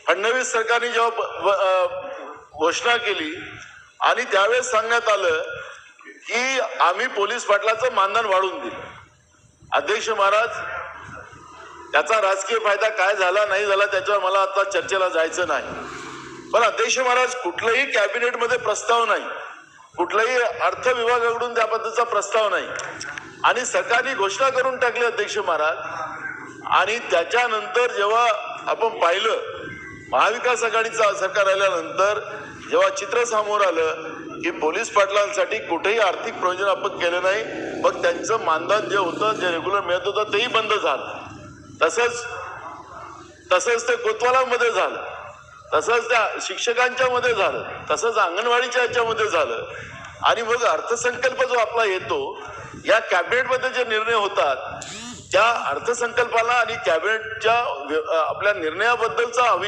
फडणवीस सरकारने जेव्हा घोषणा केली आणि त्यावेळेस सांगण्यात आलं की आम्ही पोलीस पाटलाचं मानधन वाढवून दिलं. अध्यक्ष महाराज, त्याचा राजकीय फायदा काय झाला नाही झाला त्याच्यावर मला आता चर्चेला जायचं नाही. पण अध्यक्ष महाराज, कुठलंही कॅबिनेटमध्ये प्रस्ताव नाही, कुठलाही अर्थ विभागाकडून त्या पद्धतीचा प्रस्ताव नाही आणि सरकारने घोषणा करून टाकली अध्यक्ष महाराज. आणि त्याच्यानंतर जेव्हा आपण पाहिलं महाविकास आघाडीचं सरकार आल्यानंतर जेव्हा चित्र समोर आलं की पोलीस पाटलांसाठी कुठेही आर्थिक प्रयोजन आपण केलं नाही, मग त्यांचं मानधन जे होतं, जे रेग्युलर मिळत होतं तेही बंद झालं. तसंच ते कोतवालामध्ये झालं, तसंच त्या शिक्षकांच्या मध्ये झालं, तसंच अंगणवाडीच्या याच्यामध्ये झालं. आणि मग अर्थसंकल्प जो आपला येतो, या कॅबिनेटमध्ये जे निर्णय होतात त्या अर्थसंकल्पाला आणि कॅबिनेटच्या आपल्या निर्णयाबद्दलचा